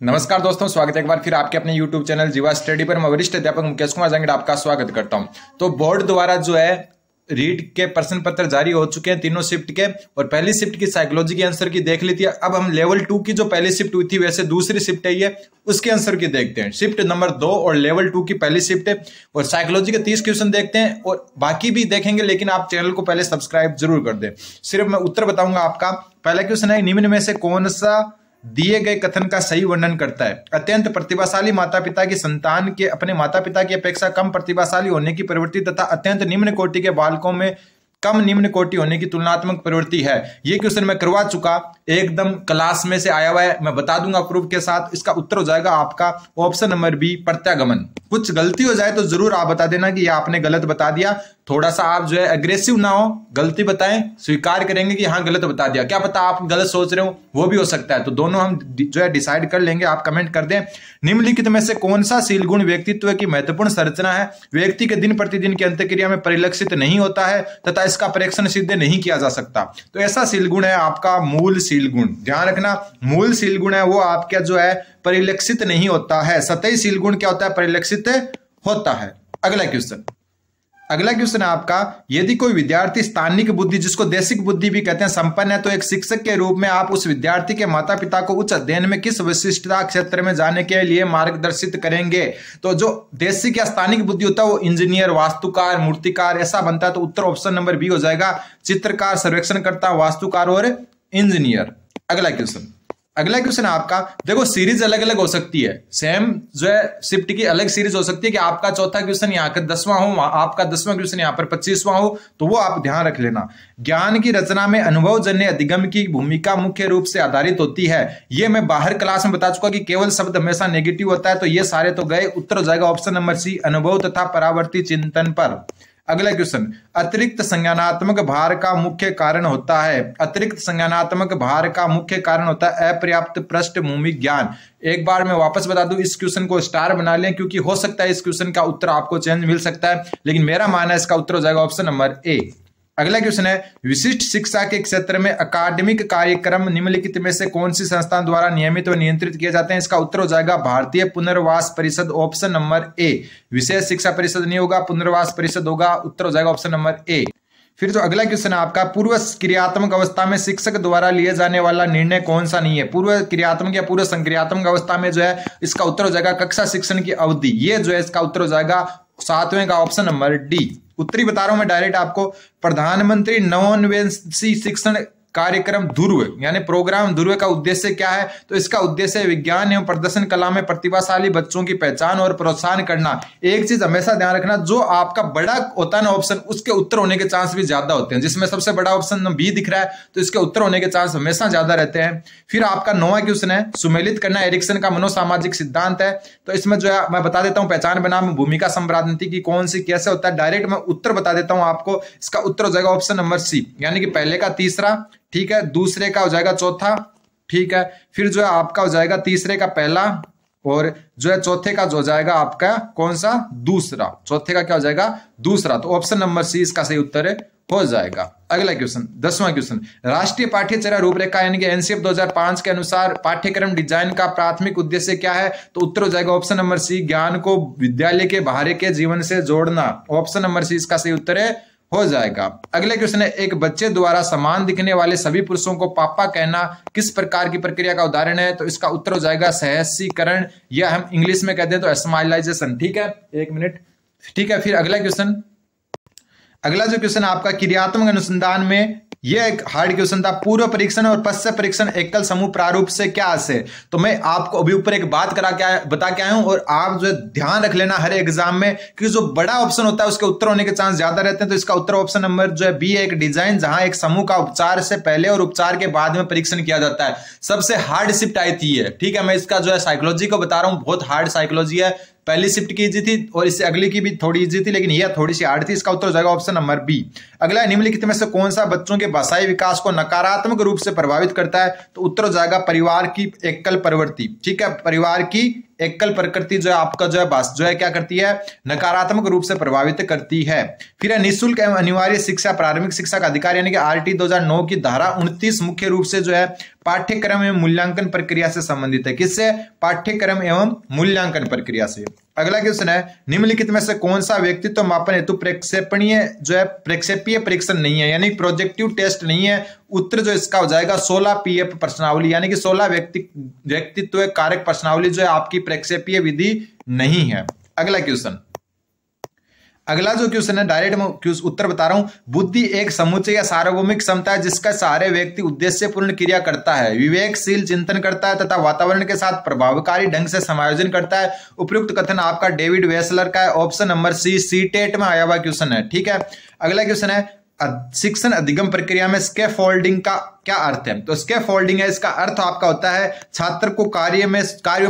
नमस्कार दोस्तों, स्वागत है एक बार फिर आपके अपने YouTube चैनल जीवा स्टडी पर। मैं वरिष्ठ अध्यापक मुकेश कुमार जांगड़ आपका स्वागत करता हूं। तो बोर्ड द्वारा जो है रीट के प्रश्न पत्र जारी हो चुके हैं तीनों शिफ्ट के, और पहली शिफ्ट की साइकोलॉजी के आंसर की देख ली थी। अब हम लेवल 2 की जो पहली शिफ्ट हुई थी वैसे दूसरी शिफ्ट है ये, उसके आंसर की देखते हैं। शिफ्ट नंबर 2 और लेवल 2 की पहली शिफ्ट है, और साइकोलॉजी के 30 क्वेश्चन देखते हैं और बाकी भी देखेंगे, लेकिन आप चैनल को पहले सब्सक्राइब जरूर कर दें। सिर्फ मैं उत्तर बताऊंगा आपका। पहला क्वेश्चन है, निम्न में से कौन सा दिए गए कथन का सही वर्णन करता है? अत्यंत प्रतिभाशाली माता पिता की संतान के अपने माता पिता की अपेक्षा कम प्रतिभाशाली होने की प्रवृत्ति तथा अत्यंत निम्न कोटि के बालकों में कम निम्न कोटि होने की तुलनात्मक प्रवृत्ति है। ये क्वेश्चन मैं करवा चुका, एकदम क्लास में से आया हुआ है, मैं बता दूंगा प्रूफ के साथ। इसका उत्तर हो जाएगा आपका ऑप्शन नंबर बी, प्रत्यागमन। कुछ गलती हो जाए तो जरूर आप बता देना कि ये आपने गलत बता दिया। थोड़ा सा आप जो है एग्रेसिव ना हो, गलती बताएं, स्वीकार करेंगे कि हाँ गलत बता दिया। क्या पता आप गलत सोच रहे हो, वो भी हो सकता है। तो दोनों हम जो है डिसाइड कर लेंगे, आप कमेंट कर दें। निम्नलिखित में से कौन सा शील गुण व्यक्तित्व की महत्वपूर्ण संरचना है, व्यक्ति के दिन प्रतिदिन की अंतःक्रिया में परिलक्षित नहीं होता है तथा इसका परीक्षण सिद्ध नहीं किया जा सकता? तो ऐसा शील गुण है आपका मूल शील गुण। ध्यान रखना, मूल शील गुण है वो आपका जो है परिलक्षित नहीं होता है। सतही शील गुण क्या होता है? परिलक्षित होता है। अगला क्वेश्चन है आपका, यदि कोई विद्यार्थी स्थानिक बुद्धि, जिसको देशिक बुद्धि भी कहते हैं, संपन्न है, तो एक शिक्षक के रूप में आप उस विद्यार्थी के माता पिता को उच्च अध्ययन में किस विशिष्टता क्षेत्र में जाने के लिए मार्गदर्शित करेंगे? तो जो देशिक या स्थानिक बुद्धि होता है वो इंजीनियर, वास्तुकार, मूर्तिकार ऐसा बनता है। तो उत्तर ऑप्शन नंबर बी हो जाएगा, चित्रकार, सर्वेक्षणकर्ता, वास्तुकार और इंजीनियर। अगला क्वेश्चन आपका, देखो सीरीज अलग अलग हो सकती है, सेम जो है शिफ्ट की अलग सीरीज हो सकती है कि आपका चौथा क्वेश्चन यहाँ का 10वां हो, आपका 10वां क्वेश्चन यहाँ पर 25वां हो, तो वो आप ध्यान रख लेना। ज्ञान की रचना में अनुभवजन्य अधिगम की भूमिका मुख्य रूप से आधारित होती है। ये मैं बाहर क्लास में बता चुका कि केवल शब्द हमेशा नेगेटिव होता है, तो ये सारे तो गए। उत्तर हो जाएगा ऑप्शन नंबर सी, अनुभव तथा परावर्ती चिंतन पर। अगला क्वेश्चन, अतिरिक्त संज्ञानात्मक भार का मुख्य कारण होता है। अतिरिक्त संज्ञानात्मक भार का मुख्य कारण होता है अपर्याप्त पृष्ठभूमि ज्ञान। एक बार मैं वापस बता दूं, इस क्वेश्चन को स्टार बना लें, क्योंकि हो सकता है इस क्वेश्चन का उत्तर आपको चेंज मिल सकता है, लेकिन मेरा मानना है इसका उत्तर हो जाएगा ऑप्शन नंबर ए। अगला क्वेश्चन है, विशिष्ट शिक्षा के क्षेत्र में अकादमिक कार्यक्रम निम्नलिखित में से कौन सी संस्था द्वारा नियमित व नियंत्रित किए जाते हैं? इसका उत्तर हो जाएगा भारतीय पुनर्वास परिषद, ऑप्शन नंबर ए। विशेष शिक्षा परिषद नहीं होगा, पुनर्वास परिषद होगा। उत्तर हो जाएगा ऑप्शन नंबर ए। फिर जो अगला क्वेश्चन है आपका, पूर्व क्रियात्मक अवस्था में शिक्षक द्वारा लिए जाने वाला निर्णय कौन सा नहीं है? पूर्व क्रियात्मक या पूर्व संक्रियात्मक अवस्था में जो है इसका उत्तर हो जाएगा कक्षा शिक्षण की अवधि। ये जो है इसका उत्तर हो जाएगा 7वें का ऑप्शन नंबर डी। उत्तरी बता रहा हूं मैं डायरेक्ट आपको। प्रधानमंत्री नवोन्मेषी शिक्षण कार्यक्रम ध्रुव यानी प्रोग्राम ध्रुव का उद्देश्य क्या है? तो इसका उद्देश्य विज्ञान एवं प्रदर्शन कला में प्रतिभाशाली बच्चों की पहचान और प्रोत्साहन करना। एक चीज हमेशा ध्यान रखना, जो आपका बड़ा होता है ना ऑप्शन, उसके उत्तर होने के चांस भी ज्यादा होते हैं। जिसमें सबसे बड़ा ऑप्शन बी दिख रहा है, तो इसके उत्तर होने के चांस हमेशा ज्यादा रहते हैं। फिर आपका 9वां क्वेश्चन है, सुमेलित करना एरिक्सन का मनोसामाजिक सिद्धांत है। तो इसमें जो है मैं बता देता हूं, पहचान बनाम भूमिका संभ्रांति की कौन सी कैसे होता है, डायरेक्ट मैं उत्तर बता देता हूं आपको। इसका उत्तर हो जाएगा ऑप्शन नंबर सी, यानी कि पहले का तीसरा, ठीक है, दूसरे का हो जाएगा चौथा, ठीक है, फिर जो है आपका हो जाएगा तीसरे का पहला, और जो है चौथे का जो हो जाएगा आपका कौन सा? दूसरा। चौथे का क्या हो जाएगा? दूसरा। तो ऑप्शन नंबर सी इसका सही उत्तर हो जाएगा। अगला क्वेश्चन, 10वां क्वेश्चन, राष्ट्रीय पाठ्यचर्या रूपरेखा यानी कि एनसीएफ 2005 के अनुसार पाठ्यक्रम डिजाइन का प्राथमिक उद्देश्य क्या है? तो उत्तर हो जाएगा ऑप्शन नंबर सी, ज्ञान को विद्यालय के बाहर के जीवन से जोड़ना। ऑप्शन नंबर सी इसका सही उत्तर हो जाएगा। अगले क्वेश्चन है, एक बच्चे द्वारा समान दिखने वाले सभी पुरुषों को पापा कहना किस प्रकार की प्रक्रिया का उदाहरण है? तो इसका उत्तर हो जाएगा सहस्रीकरण, या हम इंग्लिश में कहते हैं तो स्माइलाइजेशन। ठीक है, एक मिनट, ठीक है। फिर अगला जो क्वेश्चन आपका क्रियात्मक अनुसंधान में, यह एक हार्ड क्वेश्चन था। पूर्व परीक्षण और पश्चात परीक्षण एकल समूह प्रारूप से क्या आशय? तो मैं आपको अभी ऊपर एक बात बता के आया हूं, और आप जो है ध्यान रख लेना हर एग्जाम में कि जो बड़ा ऑप्शन होता है उसके उत्तर होने के चांस ज्यादा रहते हैं। तो इसका उत्तर ऑप्शन नंबर जो है बी है, एक डिजाइन जहां एक समूह का उपचार से पहले और उपचार के बाद में परीक्षण किया जाता है। सबसे हार्ड शिफ्ट आई थी ये, ठीक है। मैं इसका जो है साइकोलॉजी को बता रहा हूं, बहुत हार्ड साइकोलॉजी है। पहली शिफ्ट की इजी थी और इससे अगली की भी थोड़ी इजी थी, लेकिन यह थोड़ी सी हार्ड थी। इसका उत्तर हो जाएगा ऑप्शन नंबर बी। अगला, निम्नलिखित में से कौन सा बच्चों के भाषाई विकास को नकारात्मक रूप से प्रभावित करता है? तो उत्तर हो जाएगा परिवार की एकल प्रवृत्ति। ठीक है, परिवार की एकल प्रकृति जो है आपका जो है जो है क्या करती है, नकारात्मक रूप से प्रभावित करती है। फिर है निःशुल्क एवं अनिवार्य शिक्षा प्रारंभिक शिक्षा का अधिकार यानी कि आरटी 2009 की धारा 29 मुख्य रूप से जो है पाठ्यक्रम एवं मूल्यांकन प्रक्रिया से संबंधित है। किससे? पाठ्यक्रम एवं मूल्यांकन प्रक्रिया से। अगला क्वेश्चन है निम्नलिखित में से कौन सा व्यक्तित्व मापन हेतु प्रक्षेपणीय जो है प्रक्षेपीय परीक्षण नहीं है, यानी प्रोजेक्टिव टेस्ट नहीं है। उत्तर जो इसका हो जाएगा 16 पीएफ प्रश्नावली, यानी कि 16 व्यक्तित्व कारक प्रश्नावली जो है आपकी प्रक्षेपीय विधि नहीं है। अगला क्वेश्चन, अगला जो क्वेश्चन है डायरेक्ट उत्तर बता रहा हूं। बुद्धि एक समुच्चय या सार्वभौमिक क्षमता है जिसका सहारे व्यक्ति उद्देश्यपूर्ण क्रिया करता है, विवेकशील चिंतन करता है तथा वातावरण के साथ प्रभावकारी ढंग से समायोजन करता है। उपयुक्त कथन आपका डेविड वेसलर का है, ऑप्शन नंबर सी, सीटेट में आया हुआ क्वेश्चन है। ठीक है, अगला क्वेश्चन है शिक्षण अधिगम प्रक्रिया में स्कैफोल्डिंग का क्या अर्थ है? तो स्कैफोल्डिंग है, इसका अर्थ आपका होता है छात्र को कार्यों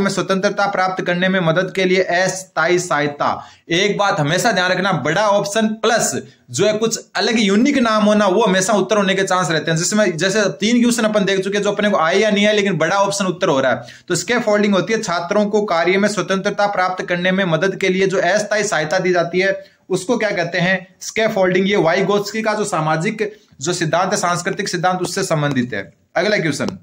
में स्वतंत्रता प्राप्त करने में मदद के लिए अस्थायी सहायता। एक बात हमेशा ध्यान रखना, बड़ा ऑप्शन प्लस जो है कुछ अलग यूनिक नाम होना वो हमेशा उत्तर होने के चांस रहते हैं। जिसमें जैसे 3 क्वेश्चन अपन देख चुके जो अपने को आए या नहीं आए, लेकिन बड़ा ऑप्शन उत्तर हो रहा है। तो स्कैफोल्डिंग होती है छात्रों को कार्य में स्वतंत्रता प्राप्त करने में मदद के लिए जो अस्थायी सहायता दी जाती है उसको क्या कहते हैं? स्कैफोल्डिंग। ये वाइगोत्स्की का जो सामाजिक जो सिद्धांत है, सांस्कृतिक सिद्धांत, उससे संबंधित है। अगला क्वेश्चन,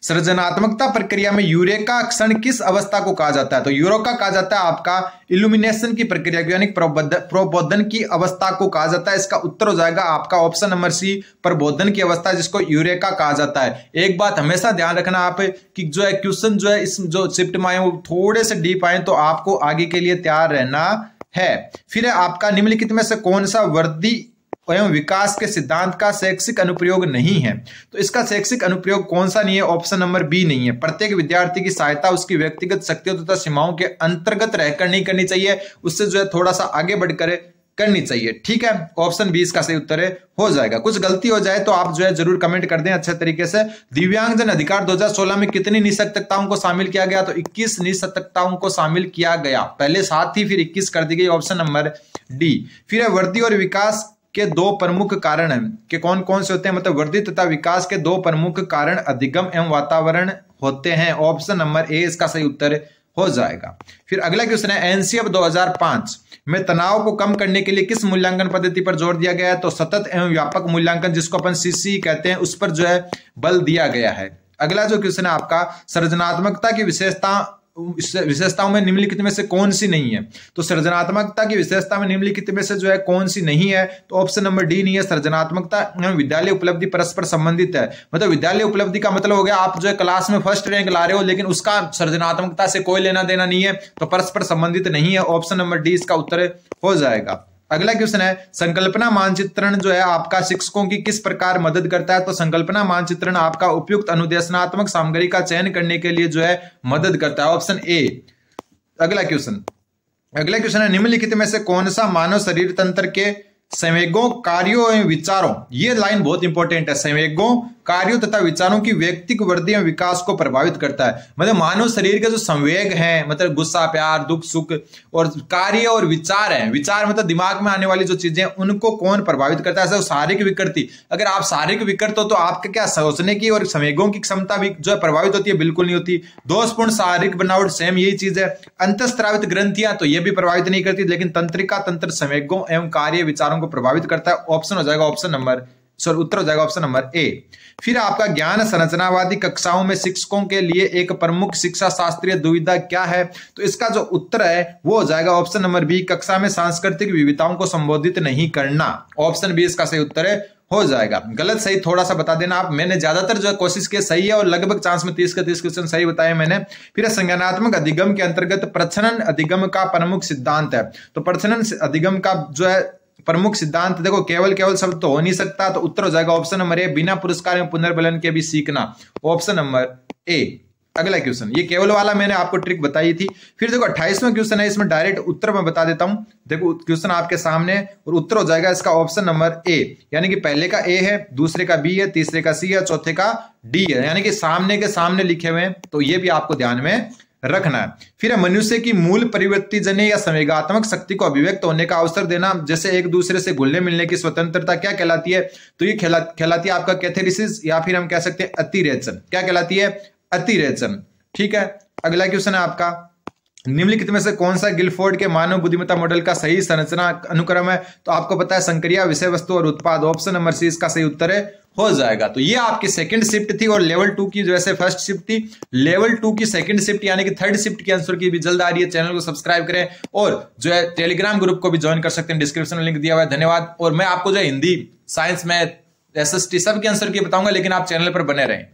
सृजनात्मकता प्रक्रिया में यूरेका क्षण किस अवस्था को कहा जाता है? तो यूरेका कहा जाता है आपका इल्यूमिनेशन की प्रक्रिया को, यानी प्रबोधन की अवस्था को कहा जाता है। इसका उत्तर हो जाएगा आपका ऑप्शन नंबर सी, प्रबोधन की अवस्था, जिसको यूरेका कहा जाता है। एक बात हमेशा ध्यान रखना आप कि जो है क्वेश्चन जो है इस जो शिफ्ट में आए वो थोड़े से डीप आए, तो आपको आगे के लिए तैयार रहना है। फिर है आपका निम्नलिखित में से कौन सा वृद्धि एवं विकास के सिद्धांत का शैक्षिक अनुप्रयोग नहीं है? तो इसका शैक्षिक अनुप्रयोग कौन सा नहीं है? ऑप्शन नंबर बी नहीं है। प्रत्येक विद्यार्थी की सहायता उसकी व्यक्तिगत शक्तियों तथा सीमाओं के अंतर्गत रहकर नहीं करनी चाहिए, उससे जो है थोड़ा सा आगे बढ़कर करनी चाहिए। ठीक है, ऑप्शन 20 का सही उत्तर हो जाएगा। कुछ गलती हो जाए तो आप जो है जरूर कमेंट कर दें अच्छे तरीके से। दिव्यांगजन अधिकार 2016 में कितनी निःशक्तताओं को शामिल किया गया? तो 21 निःशक्तताओं को शामिल किया गया। पहले 7 थी, फिर 21 कर दी गई, ऑप्शन नंबर डी। फिर है वृद्धि और विकास के 2 प्रमुख कारण हैं कि कौन कौन से होते हैं? मतलब वृद्धि तथा विकास के 2 प्रमुख कारण अधिगम एवं वातावरण होते हैं। ऑप्शन नंबर ए इसका सही उत्तर हो जाएगा। फिर अगला क्वेश्चन है एनसीएफ 2005 में तनाव को कम करने के लिए किस मूल्यांकन पद्धति पर जोर दिया गया है? तो सतत एवं व्यापक मूल्यांकन, जिसको अपन सीसी कहते हैं, उस पर जो है बल दिया गया है। अगला जो क्वेश्चन है आपका सृजनात्मकता की विशेषताओं में निम्नलिखित में से कौन सी नहीं है? तो सृजनात्मकता की विशेषता में निम्नलिखित में से जो है कौन सी नहीं है? तो ऑप्शन नंबर डी नहीं है। सृजनात्मकता विद्यालय उपलब्धि परस्पर संबंधित है। मतलब विद्यालय उपलब्धि का मतलब हो गया आप जो है क्लास में फर्स्ट रैंक ला रहे हो, लेकिन उसका सृजनात्मकता से कोई लेना देना नहीं है, तो परस्पर संबंधित नहीं है। ऑप्शन नंबर डी इसका उत्तर हो जाएगा। अगला क्वेश्चन है संकल्पना मानचित्रण जो है आपका शिक्षकों की किस प्रकार मदद करता है? तो संकल्पना मानचित्रण आपका उपयुक्त अनुदेशनात्मक सामग्री का चयन करने के लिए जो है मदद करता है, ऑप्शन ए। अगला क्वेश्चन है निम्नलिखित में से कौन सा मानव शरीर तंत्र के संवेगों, कार्यों एवं विचारों, ये लाइन बहुत इंपॉर्टेंट है, संवेगों, कार्यों तथा विचारों की व्यक्तिक वृद्धि एवं विकास को प्रभावित करता है? मतलब मानव शरीर के जो संवेग हैं, मतलब गुस्सा, प्यार, दुख, सुख, और कार्य और विचार है, विचार मतलब दिमाग में आने वाली जो चीजें हैं, उनको कौन प्रभावित करता है? शारीरिक विकृति। अगर आप शारीरिक विकृत हो तो आपके क्या सोचने की और संवेगों की क्षमता भी जो है प्रभावित होती है? बिल्कुल नहीं होती। दोषपूर्ण शारीरिक बनावट, सेम यही चीज है। अंतःस्रावित ग्रंथियां तो ये भी प्रभावित नहीं करती, लेकिन तंत्रिका तंत्र संवेगों एवं कार्य विचारों को प्रभावित करता है। ऑप्शन हो जाएगा उत्तर हो जाएगा ऑप्शन नंबर ए। फिर आपका ज्ञान संरचनावादी कक्षाओं में शिक्षकों के लिए एक प्रमुख शिक्षा शास्त्रीय दुविधा क्या है? तो इसका जो उत्तर है वो हो जाएगा ऑप्शन नंबर बी, कक्षा में सांस्कृतिक विविधताओं को संबोधित नहीं करना। ऑप्शन बी इसका सही उत्तर हो जाएगा। गलत सही थोड़ा सा बता देना आप। मैंने ज्यादातर जो है कोशिश की सही है और लगभग चांस में 30 का 30 क्वेश्चन सही बताए मैंने। फिर संज्ञानात्मक अधिगम के अंतर्गत प्रच्छन्न अधिगम का प्रमुख सिद्धांत है। तो प्रच्छन्न अधिगम का जो है प्रमुख सिद्धांत देखो, केवल शब्द तो हो नहीं सकता, तो उत्तर हो जाएगा ऑप्शन नंबर ए, बिना पुरस्कार में पुनर्बलन के भी सीखना। Option number A. अगला क्वेश्चन, ये केवल वाला मैंने आपको ट्रिक बताई थी। फिर देखो 28वां क्वेश्चन है, इसमें डायरेक्ट उत्तर मैं बता देता हूं। देखो क्वेश्चन आपके सामने और उत्तर हो जाएगा इसका ऑप्शन नंबर ए, यानी कि पहले का ए है, दूसरे का बी है, तीसरे का सी है, चौथे का डी है, यानी कि सामने के सामने लिखे हुए हैं, तो ये भी आपको ध्यान में रखना है। फिर है मनुष्य की मूल प्रवृत्ति जन्य या संवेगात्मक शक्ति को अभिव्यक्त होने का अवसर देना, जैसे एक दूसरे से घुलने मिलने की स्वतंत्रता क्या कहलाती है? तो ये कहलाती है आपका कैथेरिसिस, या फिर हम कह सकते हैं अतिरेचन। क्या कहलाती है? अतिरेचन। ठीक है, अगला क्वेश्चन है आपका, निम्नलिखित में से कौन सा गिलफोर्ड के मानव बुद्धिमत्ता मॉडल का सही संरचना अनुक्रम है? तो आपको पता है संक्रिया, विषय वस्तु और उत्पाद। ऑप्शन नंबर सी इसका सही उत्तर है, हो जाएगा। तो ये आपकी सेकंड शिफ्ट थी और लेवल 2 की जैसे फर्स्ट शिफ्ट थी, लेवल 2 की सेकंड शिफ्ट यानी कि थर्ड शिफ्ट की आंसर की भी जल्द आ रही है। चैनल को सब्सक्राइब करें और जो है टेलीग्राम ग्रुप को भी ज्वाइन कर सकते हैं, डिस्क्रिप्शन में लिंक दिया हुआ है। धन्यवाद। और मैं आपको जो हिंदी, साइंस, मैथ, एसएसटी सब के आंसर की बताऊंगा, लेकिन आप चैनल पर बने रहें।